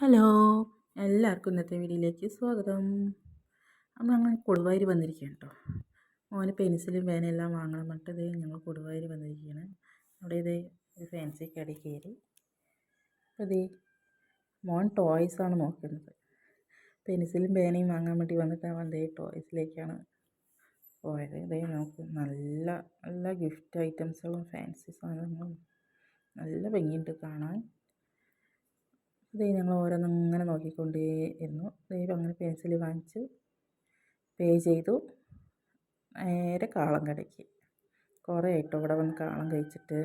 Hello, എല്ലാവർക്കും ഇന്നത്തെ വീഡിയോയിലേക്ക് സ്വാഗതം. അപ്പോൾ ഞങ്ങൾ കൊടുവായൂർ വന്നിരിക്കുകയാണ് കേട്ടോ. മോന് പെൻസിലും പേനയെല്ലാം വാങ്ങണം പറഞ്ഞിട്ട് ഞങ്ങൾ കൊടുവായൂർ വന്നിരിക്കുകയാണ്. അവിടെ ഒരു ഫാൻസി കടയിൽ കയറി. അപ്പോൾ മോൻ ടോയ്സാണ് നോക്കുന്നത്. പെൻസിലും പേനയും വാങ്ങാൻ വേണ്ടി വന്നിട്ട് അവൻ ടോയ്സിലേക്കാണ് പോയത്. നോക്കും, നല്ല നല്ല ഗിഫ്റ്റ് ഐറ്റംസുകളും ഫാൻസി സാധനങ്ങളും നല്ല ഭംഗിയുണ്ട് കാണാൻ. ഞങ്ങൾ ഓരോന്നിങ്ങനെ നോക്കിക്കൊണ്ടേയിരുന്നു. അങ്ങനെ പെൻസിൽ വാങ്ങിച്ചു, പേ ചെയ്തു. നേരെ കാളം കടയ്ക്ക്. കുറേ ആയിട്ടോ ഇവിടെ വന്ന് കാളം കഴിച്ചിട്ട്.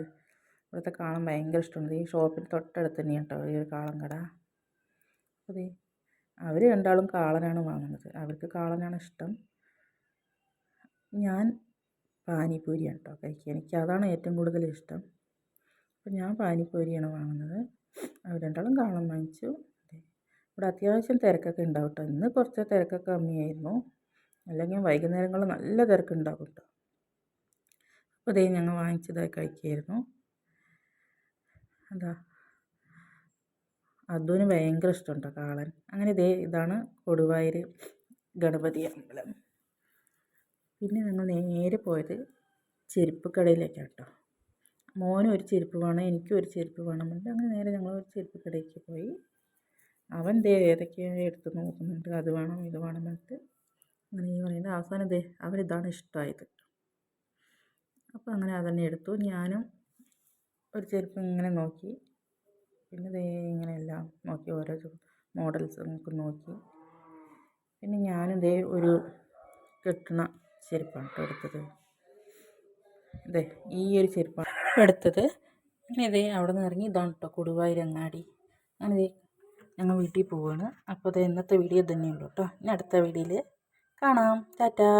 ഇവിടുത്തെ കാളം ഭയങ്കര ഇഷ്ടമുണ്ട്. ഈ ഷോപ്പിന് തൊട്ടടുത്ത് തന്നെയാണ് കേട്ടോ ഈ ഒരു കാളം കട. അപ്പോൾ അവർ രണ്ടാളും കാളനാണ് വാങ്ങുന്നത്. അവർക്ക് കാളനാണ് ഇഷ്ടം. ഞാൻ പാനിപ്പൂരിയാണ് കേട്ടോ കഴിക്കുക. എനിക്ക് അതാണ് ഏറ്റവും കൂടുതൽ ഇഷ്ടം. അപ്പോൾ ഞാൻ പാനിപ്പൂരിയാണ് വാങ്ങുന്നത്. അവർ രണ്ടാളും കാളം വാങ്ങിച്ചു. ഇവിടെ അത്യാവശ്യം തിരക്കൊക്കെ ഉണ്ടാവും കേട്ടോ. ഇന്ന് കുറച്ച് തിരക്കൊക്കെ കമ്മിയായിരുന്നു. അല്ലെങ്കിൽ വൈകുന്നേരങ്ങളിൽ നല്ല തിരക്കുണ്ടാകും കേട്ടോ. അപ്പോൾ ഞങ്ങൾ വാങ്ങിച്ചതായി കഴിക്കുകയായിരുന്നു. അതുവിന് ഭയങ്കര ഇഷ്ടമുണ്ടോ കാളൻ. അങ്ങനെ ഇതാണ് കൊടുവായൂർ ഗണപതി അമ്പലം. പിന്നെ ഞങ്ങൾ നേരെ പോയത് ചെരുപ്പ് കടയിലേക്കാണ് കേട്ടോ. മോനും ഒരു ചെരുപ്പ് വേണം, എനിക്കും ഒരു ചെരുപ്പ് വേണം. അങ്ങനെ നേരെ ഞങ്ങൾ ഒരു ചെരുപ്പ് കടയ്ക്ക് പോയി. അവൻ ഏതൊക്കെയാണ് എടുത്ത് നോക്കുന്നുണ്ട്. അത് വേണം ഇത് വേണം എന്നിട്ട് അങ്ങനെ പറയുന്നത്. അവസാനം അവരിതാണ് ഇഷ്ടമായത്. അപ്പോൾ അങ്ങനെ അതന്നെ എടുത്തു. ഞാനും ഒരു ചെരുപ്പ് ഇങ്ങനെ നോക്കി. പിന്നെ ഇങ്ങനെയെല്ലാം നോക്കി, ഓരോ മോഡൽസ് നമുക്ക് നോക്കി. പിന്നെ ഞാനും ഒരു കെട്ടണ ചെരുപ്പാണ് എടുത്തത്. ഈ ഒരു ചെരുപ്പാണ് എടുത്തത്. അങ്ങനെ അവിടെ നിന്ന് ഇറങ്ങി. ഇതാണ് കേട്ടോ കൊടുവായൂർ അങ്ങാടി. അങ്ങനെ ഞങ്ങൾ വീട്ടിൽ പോവുകയാണ്. അപ്പോൾ ഇന്നത്തെ വീഡിയോ തന്നെയുള്ളൂ കേട്ടോ. ഇനി അടുത്ത വീഡിയോയിൽ കാണാം. ടാറ്റാ.